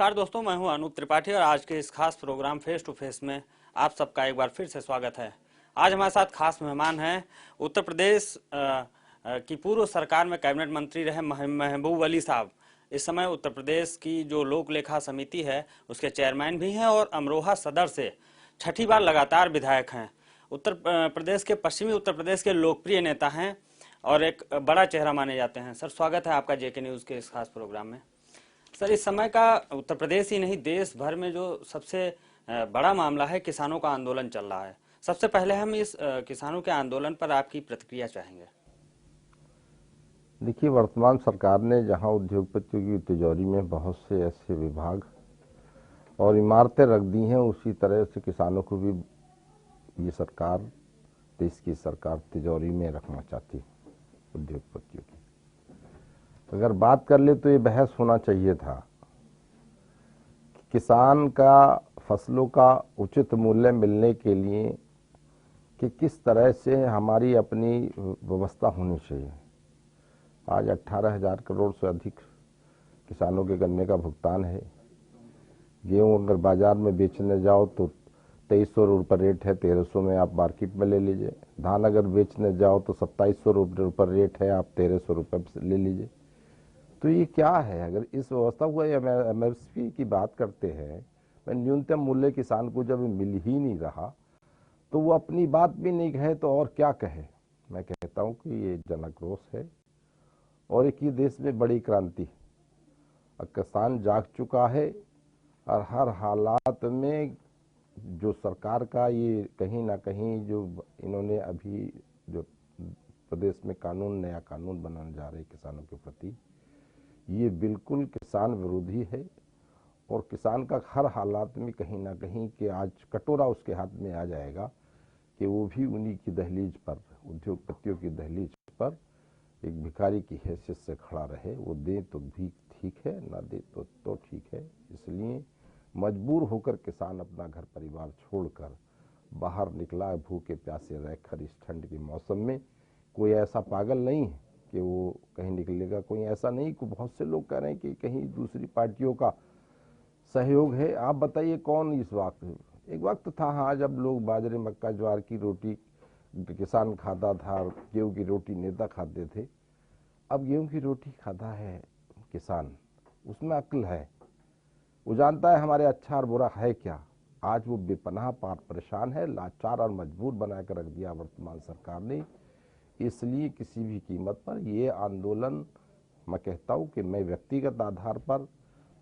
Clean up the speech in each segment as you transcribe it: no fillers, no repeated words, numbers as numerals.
नमस्कार दोस्तों, मैं हूं अनूप त्रिपाठी और आज के इस खास प्रोग्राम फेस टू फेस में आप सबका एक बार फिर से स्वागत है। आज हमारे साथ खास मेहमान हैं उत्तर प्रदेश की पूर्व सरकार में कैबिनेट मंत्री रहे महबूब अली साहब। इस समय उत्तर प्रदेश की जो लोक लेखा समिति है उसके चेयरमैन भी हैं और अमरोहा सदर से छठी बार लगातार विधायक हैं। उत्तर प्रदेश के पश्चिमी उत्तर प्रदेश के लोकप्रिय नेता हैं और एक बड़ा चेहरा माने जाते हैं। सर, स्वागत है आपका जेके न्यूज़ के इस खास प्रोग्राम में। सर, इस समय का उत्तर प्रदेश ही नहीं देश भर में जो सबसे बड़ा मामला है, किसानों का आंदोलन चल रहा है। सबसे पहले हम इस किसानों के आंदोलन पर आपकी प्रतिक्रिया चाहेंगे। देखिए, वर्तमान सरकार ने जहां उद्योगपतियों की तिजोरी में बहुत से ऐसे विभाग और इमारतें रख दी हैं, उसी तरह से किसानों को भी ये सरकार, देश की सरकार, तिजोरी में रखना चाहती है उद्योगपतियों की। अगर बात कर ले तो ये बहस होना चाहिए था कि किसान का फसलों का उचित मूल्य मिलने के लिए कि किस तरह से हमारी अपनी व्यवस्था होनी चाहिए। आज 18,000 करोड़ से अधिक किसानों के गन्ने का भुगतान है। गेहूं अगर बाजार में बेचने जाओ तो 2300 रुपये रेट है, 1300 में आप मार्केट में ले लीजिए। धान अगर बेचने जाओ तो 2700 रुपये रेट है, आप 1300 रुपये से ले लीजिए। तो ये क्या है? अगर इस व्यवस्था को एमएसपी की बात करते हैं, न्यूनतम मूल्य किसान को जब मिल ही नहीं रहा तो वो अपनी बात भी नहीं कहे तो और क्या कहे। मैं कहता हूँ कि ये जनाक्रोश है और एक ही देश में बड़ी क्रांति। किसान जाग चुका है और हर हालात में जो सरकार का ये कहीं ना कहीं जो इन्होंने अभी जो प्रदेश में नया कानून बनाने जा रहे किसानों के प्रति, ये बिल्कुल किसान विरोधी है। और किसान का हर हालात में कहीं ना कहीं कि आज कटोरा उसके हाथ में आ जाएगा कि वो भी उन्हीं की दहलीज पर, उद्योगपतियों की दहलीज पर एक भिखारी की हैसियत से खड़ा रहे। वो दे तो भी ठीक है, ना दे तो ठीक है। इसलिए मजबूर होकर किसान अपना घर परिवार छोड़कर बाहर निकला, भूखे प्यासे रहकर इस ठंड के मौसम में। कोई ऐसा पागल नहीं है कि वो कहीं निकलेगा, कोई ऐसा नहीं। को बहुत से लोग कह रहे हैं कि कहीं दूसरी पार्टियों का सहयोग है। आप बताइए कौन इस वक्त? एक वक्त था हाँ, जब लोग बाजरे मक्का ज्वार की रोटी किसान खाता था, गेहूं की रोटी नेता खाते थे। अब गेहूं की रोटी खाता है किसान, उसमें अक्ल है, वो जानता है हमारे अच्छा और बुरा है क्या। आज वो बेपनाह परेशान है, लाचार और मजबूर बनाकर रख दिया वर्तमान सरकार ने। इसलिए किसी भी कीमत पर ये आंदोलन, मैं कहता हूँ कि मैं व्यक्तिगत आधार पर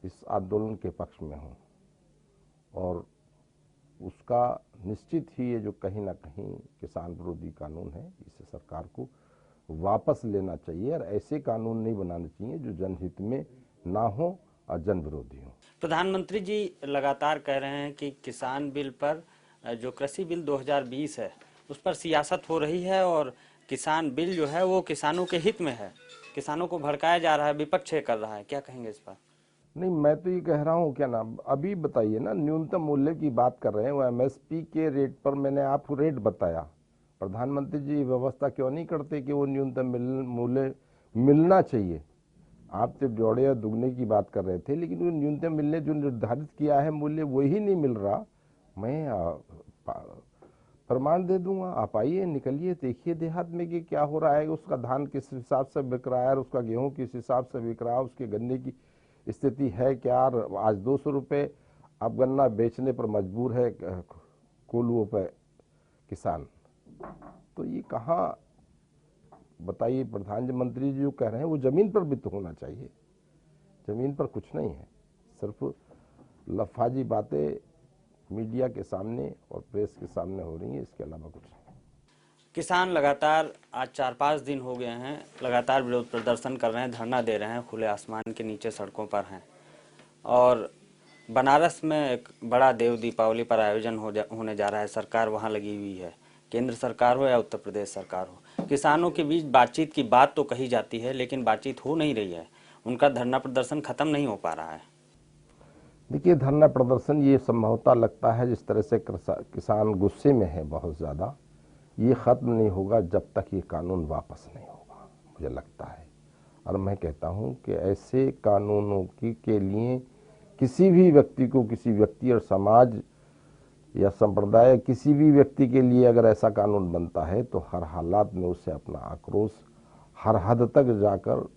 इस आंदोलन के पक्ष में हूँ और उसका निश्चित ही ये जो कहीं ना कहीं किसान विरोधी कानून है, इसे सरकार को वापस लेना चाहिए और ऐसे कानून नहीं बनाने चाहिए जो जनहित में ना हो और जन विरोधी हो। प्रधानमंत्री जी लगातार कह रहे हैं कि किसान बिल पर, जो कृषि बिल 2020 है, उस पर सियासत हो रही है और किसान बिल जो है वो किसानों के हित में है। किसानों को भड़काया जा रहा है, विपक्ष कर रहा है। क्या कहेंगे इस पर? नहीं, मैं तो ये कह रहा हूँ, क्या नाम, अभी बताइए ना, न्यूनतम मूल्य की बात कर रहे हैं, वो एमएसपी के रेट पर मैंने आपको रेट बताया। प्रधानमंत्री जी व्यवस्था क्यों नहीं करते कि वो न्यूनतम मूल्य मिलना चाहिए? आप तो जोड़े या दुगने की बात कर रहे थे, लेकिन वो न्यूनतम मिलने जो निर्धारित किया है मूल्य वही नहीं मिल रहा। मैं प्रमाण दे दूंगा, आप आइए, निकलिए, देखिए देहात में कि क्या हो रहा है। उसका धान किस हिसाब से बिक रहा है, उसका गेहूं किस हिसाब से बिक रहा है, उसके गन्ने की स्थिति है क्या। आज 200 रुपये अब गन्ना बेचने पर मजबूर है कोल्हुओं पे किसान। तो ये कहाँ, बताइए। प्रधानमंत्री जी जो कह रहे हैं वो जमीन पर भी तो होना चाहिए। जमीन पर कुछ नहीं है, सिर्फ लफाजी बातें मीडिया के सामने और प्रेस के सामने हो रही है, इसके अलावा कुछ नहीं। किसान लगातार आज 4-5 दिन हो गए हैं, लगातार विरोध प्रदर्शन कर रहे हैं, धरना दे रहे हैं, खुले आसमान के नीचे सड़कों पर हैं। और बनारस में एक बड़ा देव दीपावली पर आयोजन होने जा रहा है। सरकार वहां लगी हुई है, केंद्र सरकार हो या उत्तर प्रदेश सरकार हो। किसानों के बीच बातचीत की बात तो कही जाती है, लेकिन बातचीत हो नहीं रही है। उनका धरना प्रदर्शन खत्म नहीं हो पा रहा है। देखिए, धरना प्रदर्शन ये संभवतः लगता है जिस तरह से किसान गुस्से में है बहुत ज़्यादा, ये ख़त्म नहीं होगा जब तक ये कानून वापस नहीं होगा, मुझे लगता है। और मैं कहता हूँ कि ऐसे कानूनों के लिए किसी भी व्यक्ति को, किसी व्यक्ति और समाज या संप्रदाय, किसी भी व्यक्ति के लिए अगर ऐसा कानून बनता है तो हर हालात में उसे अपना आक्रोश हर हद तक जाकर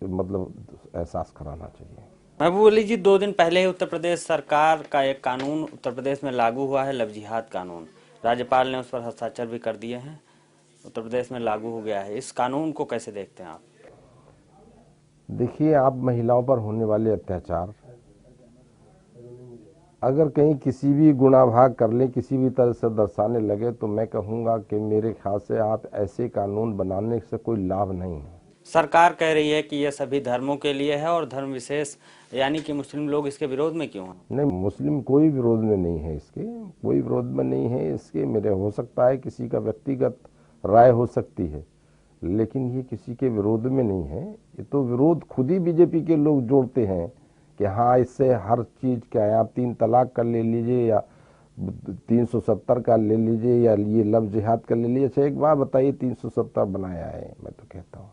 मतलब एहसास कराना चाहिए। महबूब अली जी, 2 दिन पहले ही उत्तर प्रदेश सरकार का एक कानून उत्तर प्रदेश में लागू हुआ है, लव जिहाद कानून। राज्यपाल ने उस पर हस्ताक्षर भी कर दिए हैं, उत्तर प्रदेश में लागू हो गया है। इस कानून को कैसे देखते हैं आप? देखिए, आप महिलाओं पर होने वाले अत्याचार अगर कहीं किसी भी गुना भाग कर ले, किसी भी तरह से दर्शाने लगे, तो मैं कहूँगा कि मेरे ख्याल से आप ऐसे कानून बनाने से कोई लाभ नहीं है। सरकार कह रही है कि यह सभी धर्मों के लिए है और धर्म विशेष यानी कि मुस्लिम लोग इसके विरोध में क्यों हैं? नहीं, मुस्लिम कोई विरोध में नहीं है, इसके कोई विरोध में नहीं है। इसके मेरे हो सकता है किसी का व्यक्तिगत राय हो सकती है, लेकिन ये किसी के विरोध में नहीं है। ये तो विरोध खुद ही बीजेपी के लोग जोड़ते हैं कि हाँ, इससे हर चीज़ क्या है, आप 3 तलाक का ले लीजिए या 370 का ले लीजिए या ये लव जिहाद का ले लीजिए। अच्छा, एक बात बताइए, 370 बनाया है, मैं तो कहता हूँ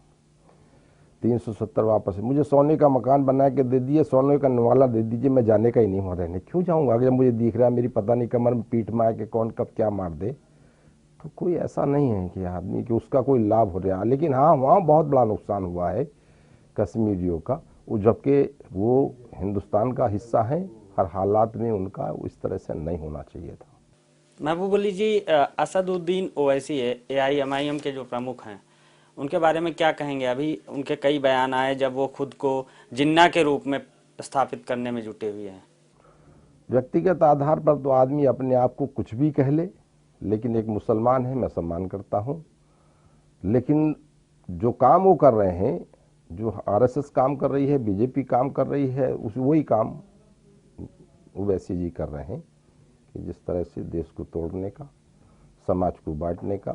370 वापस है। मुझे सोने का मकान बना के दे दिए, सोने का नवाला दे दीजिए, मैं जाने का ही नहीं हूँ रहने। क्यों जाऊँगा? अगर मुझे दिख रहा है मेरी पता नहीं कमर में पीठ में आके कौन कब क्या मार दे, तो कोई ऐसा नहीं है कि आदमी कि उसका कोई लाभ हो रहा है। लेकिन हाँ, वहाँ बहुत बड़ा नुकसान हुआ है कश्मीरियों का, जबकि वो हिंदुस्तान का हिस्सा है। हर हालात में उनका इस तरह से नहीं होना चाहिए था। महबूब अली जी, असदुद्दीन ओवैसी AIMIM के जो प्रमुख हैं, उनके बारे में क्या कहेंगे? अभी उनके कई बयान आए जब वो खुद को जिन्ना के रूप में स्थापित करने में जुटे हुए हैं। व्यक्तिगत आधार पर तो आदमी अपने आप को कुछ भी कह ले, लेकिन एक मुसलमान है, मैं सम्मान करता हूँ। लेकिन जो काम वो कर रहे हैं, जो RSS काम कर रही है, बीजेपी काम कर रही है, उस वही काम ओवैसी जी कर रहे हैं कि जिस तरह से देश को तोड़ने का, समाज को बांटने का,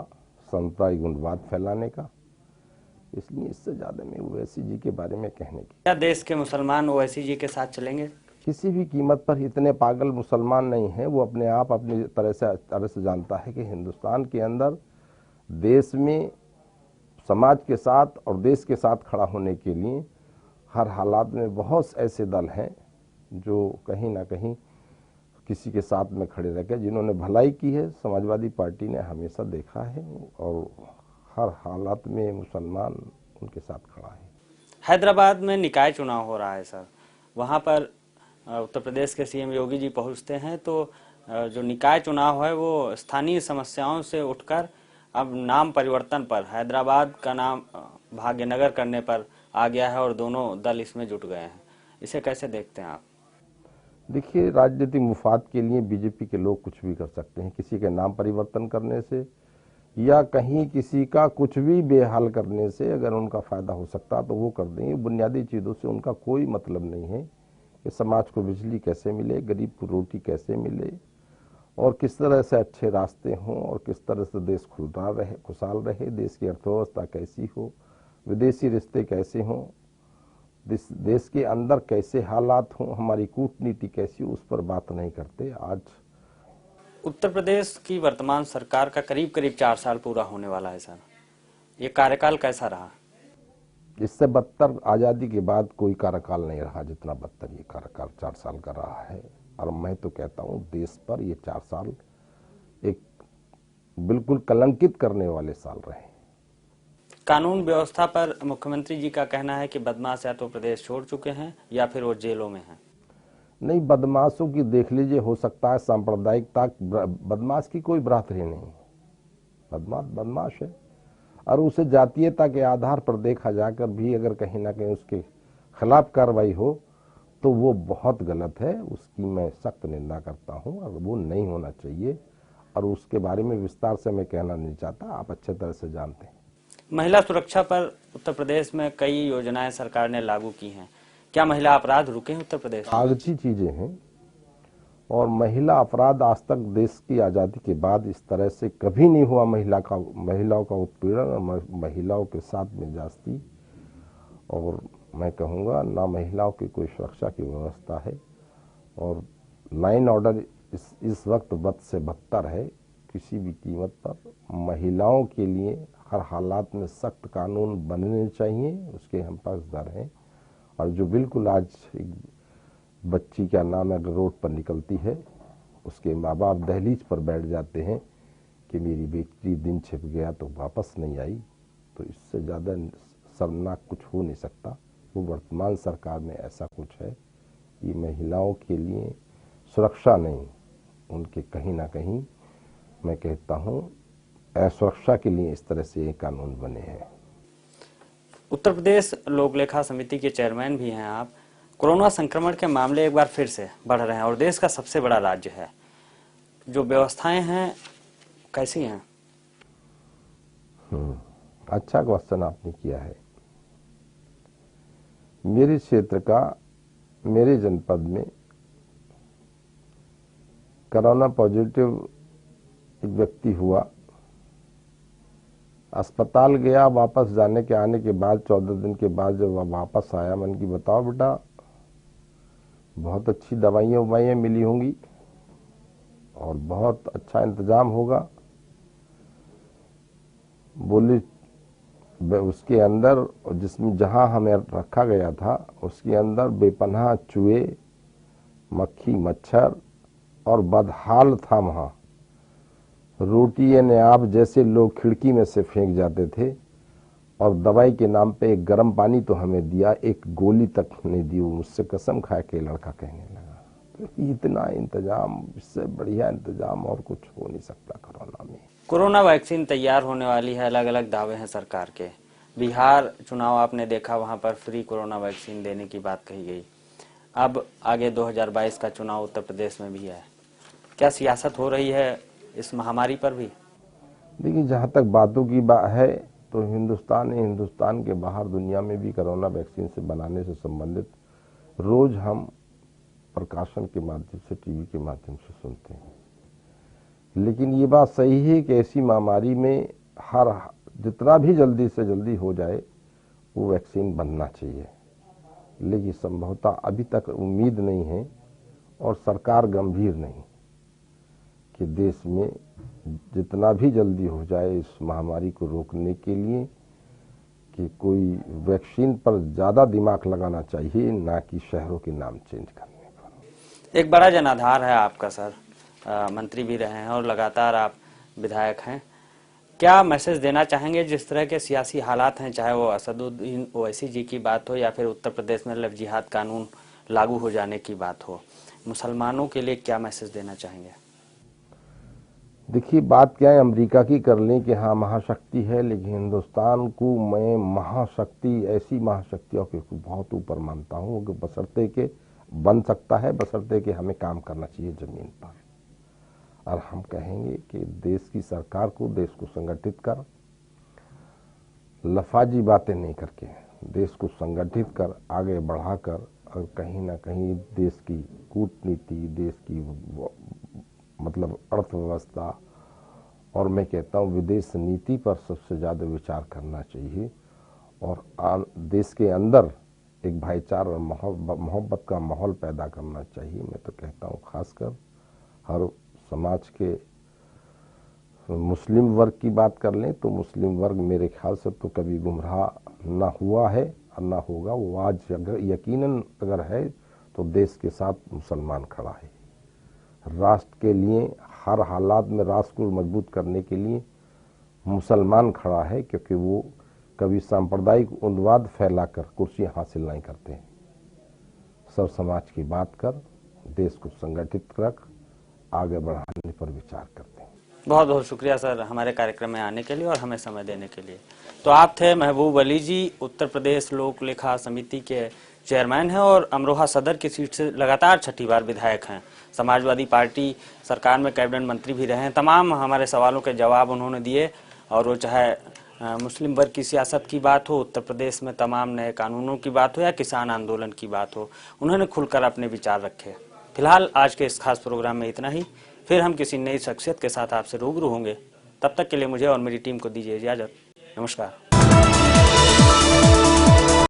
सांप्रदायिकवाद फैलाने का। इसलिए इससे ज़्यादा मैं ओवैसी जी के बारे में कहने की। क्या देश के मुसलमान ओवैसी जी के साथ चलेंगे? किसी भी कीमत पर इतने पागल मुसलमान नहीं हैं। वो अपने आप अपनी तरह से जानता है कि हिंदुस्तान के अंदर देश में समाज के साथ और देश के साथ खड़ा होने के लिए हर हालात में बहुत ऐसे दल हैं जो कहीं ना कहीं किसी के साथ में खड़े रह गए, जिन्होंने भलाई की है। समाजवादी पार्टी ने हमेशा देखा है और हर हालात में मुसलमान उनके साथ खड़ा है। हैदराबाद में निकाय चुनाव हो रहा है सर, वहाँ पर उत्तर प्रदेश के CM योगी जी पहुँचते हैं, तो जो निकाय चुनाव है वो स्थानीय समस्याओं से उठकर अब नाम परिवर्तन पर हैदराबाद का नाम भाग्यनगर करने पर आ गया है और दोनों दल इसमें जुट गए हैं। इसे कैसे देखते हैं आप? देखिए, राजनीतिक मुफाद के लिए बीजेपी के लोग कुछ भी कर सकते हैं। किसी के नाम परिवर्तन करने से या कहीं किसी का कुछ भी बेहाल करने से अगर उनका फ़ायदा हो सकता तो वो कर देंगे। बुनियादी चीज़ों से उनका कोई मतलब नहीं है कि समाज को बिजली कैसे मिले, गरीब को रोटी कैसे मिले और किस तरह से अच्छे रास्ते हों और किस तरह से देश खुशहाल रहे, देश की अर्थव्यवस्था कैसी हो, विदेशी रिश्ते कैसे हों, देश के अंदर कैसे हालात हों, हमारी कूटनीति कैसी हो, उस पर बात नहीं करते। आज उत्तर प्रदेश की वर्तमान सरकार का करीब करीब 4 साल पूरा होने वाला है सर, ये कार्यकाल कैसा रहा? इससे बदतर आज़ादी के बाद कोई कार्यकाल नहीं रहा जितना बदतर ये कार्यकाल 4 साल का रहा है। और मैं तो कहता हूँ देश पर ये 4 साल एक बिल्कुल कलंकित करने वाले साल रहे। कानून व्यवस्था पर मुख्यमंत्री जी का कहना है कि बदमाश या तो प्रदेश छोड़ चुके हैं या फिर वो जेलों में हैं। नहीं, बदमाशों की देख लीजिए, हो सकता है सांप्रदायिकता, बदमाश की कोई बराबरी नहीं। बदमाश बदमाश है और उसे जातीयता के आधार पर देखा जाकर भी अगर कहीं ना कहीं उसके खिलाफ कार्रवाई हो तो वो बहुत गलत है। उसकी मैं सख्त निंदा करता हूँ और वो नहीं होना चाहिए और उसके बारे में विस्तार से मैं कहना नहीं चाहता, आप अच्छे तरह से जानते हैं। महिला सुरक्षा पर उत्तर प्रदेश में कई योजनाएं सरकार ने लागू की हैं, क्या महिला अपराध रुके हैं उत्तर प्रदेश? कागजी चीजें हैं और महिला अपराध आज तक देश की आज़ादी के बाद इस तरह से कभी नहीं हुआ। महिलाओं का उत्पीड़न और महिलाओं के साथ में जास्ती, और मैं कहूँगा ना महिलाओं की कोई सुरक्षा की व्यवस्था है और लाइन ऑर्डर इस वक्त बद से बदतर है। किसी भी कीमत पर महिलाओं के लिए हर हालात में सख्त कानून बनने चाहिए, उसके हम पक्षधर हैं। और जो बिल्कुल आज बच्ची का नाम अगर रोड पर निकलती है, उसके माँ बाप दहलीज पर बैठ जाते हैं कि मेरी बेटी दिन छिप गया तो वापस नहीं आई, तो इससे ज़्यादा शर्मनाक कुछ हो नहीं सकता। वो वर्तमान सरकार में ऐसा कुछ है कि महिलाओं के लिए सुरक्षा नहीं, उनके कहीं ना कहीं मैं कहता हूँ असुरक्षा के लिए इस तरह से ये कानून बने हैं। उत्तर प्रदेश लोक लेखा समिति के चेयरमैन भी हैं आप। कोरोना संक्रमण के मामले एक बार फिर से बढ़ रहे हैं और देश का सबसे बड़ा राज्य है, जो व्यवस्थाएं हैं कैसी हैं? अच्छा क्वेश्चन आपने किया है। मेरे क्षेत्र का, मेरे जनपद में कोरोना पॉजिटिव एक व्यक्ति हुआ, अस्पताल गया, वापस जाने के आने के बाद 14 दिन के बाद जब वह वापस आया, मन की बताओ बेटा बहुत अच्छी दवाइयाँ मिली होंगी और बहुत अच्छा इंतजाम होगा। बोले उसके अंदर जिसमें जहां हमें रखा गया था उसके अंदर बेपनाह चूहे, मक्खी, मच्छर और बदहाल था। वहां रोटी ने आप जैसे लोग खिड़की में से फेंक जाते थे और दवाई के नाम पे एक गर्म पानी तो हमें दिया, एक गोली तक नहीं दी। मुझसे कसम खा के लड़का कहने लगा, तो इतना इंतजाम, इससे बढ़िया इंतजाम और कुछ हो नहीं सकता कोरोना में। कोरोना वैक्सीन तैयार होने वाली है, अलग अलग दावे हैं सरकार के। बिहार चुनाव आपने देखा, वहां पर फ्री कोरोना वैक्सीन देने की बात कही गई। अब आगे 2022 का चुनाव उत्तर प्रदेश में भी है, क्या सियासत हो रही है इस महामारी पर भी? देखिए, जहाँ तक बातों की बात है तो हिंदुस्तान के बाहर दुनिया में भी कोरोना वैक्सीन से बनाने से संबंधित रोज हम प्रकाशन के माध्यम से, टीवी के माध्यम से सुनते हैं। लेकिन ये बात सही है कि ऐसी महामारी में जितना भी जल्दी से जल्दी हो जाए वो वैक्सीन बनना चाहिए, लेकिन संभवतः अभी तक उम्मीद नहीं है और सरकार गंभीर नहीं कि देश में जितना भी जल्दी हो जाए इस महामारी को रोकने के लिए कि कोई वैक्सीन पर ज़्यादा दिमाग लगाना चाहिए, ना कि शहरों के नाम चेंज करने पर। एक बड़ा जनाधार है आपका सर, मंत्री भी रहे हैं और लगातार आप विधायक हैं। क्या मैसेज देना चाहेंगे जिस तरह के सियासी हालात हैं, चाहे वो असदुद्दीन ओवैसी जी की बात हो या फिर उत्तर प्रदेश में लव जिहाद कानून लागू हो जाने की बात हो, मुसलमानों के लिए क्या मैसेज देना चाहेंगे? देखिए, बात क्या है, अमेरिका की कर लें कि हाँ महाशक्ति है, लेकिन हिंदुस्तान को मैं महाशक्ति, ऐसी महाशक्तियों के बहुत ऊपर मानता हूँ कि बशर्ते के बन सकता है, बशर्ते कि हमें काम करना चाहिए जमीन पर। और हम कहेंगे कि देश की सरकार को देश को संगठित कर, लफाजी बातें नहीं करके देश को संगठित कर, आगे बढ़ाकर, और कहीं ना कहीं देश की कूटनीति, देश की मतलब अर्थव्यवस्था और मैं कहता हूँ विदेश नीति पर सबसे ज़्यादा विचार करना चाहिए और देश के अंदर एक भाईचारा और मोहब्बत का माहौल पैदा करना चाहिए। मैं तो कहता हूँ खासकर हर समाज के मुस्लिम वर्ग की बात कर लें तो मुस्लिम वर्ग मेरे ख्याल से तो कभी गुमराह ना हुआ है और ना होगा। वो आज अगर यकीनन अगर है तो देश के साथ मुसलमान खड़ा है। राष्ट्र के लिए हर हालात में राष्ट्र को मजबूत करने के लिए मुसलमान खड़ा है, क्योंकि वो कभी सांप्रदायिक उन्माद फैलाकर कुर्सी हासिल नहीं करते। सब समाज की बात कर, देश को संगठित रख, आगे बढ़ाने पर विचार करते हैं। बहुत बहुत शुक्रिया सर हमारे कार्यक्रम में आने के लिए और हमें समय देने के लिए। तो आप थे महबूब अली जी, उत्तर प्रदेश लोक लेखा समिति के चेयरमैन हैं और अमरोहा सदर की सीट से लगातार 6ठी बार विधायक हैं। समाजवादी पार्टी सरकार में कैबिनेट मंत्री भी रहे हैं। तमाम हमारे सवालों के जवाब उन्होंने दिए, और वो चाहे मुस्लिम वर्ग की सियासत की बात हो, उत्तर प्रदेश में तमाम नए कानूनों की बात हो या किसान आंदोलन की बात हो, उन्होंने खुलकर अपने विचार रखे। फिलहाल आज के इस खास प्रोग्राम में इतना ही। फिर हम किसी नई शख्सियत के साथ आपसे रूबरू होंगे। तब तक के लिए मुझे और मेरी टीम को दीजिए इजाजत। नमस्कार।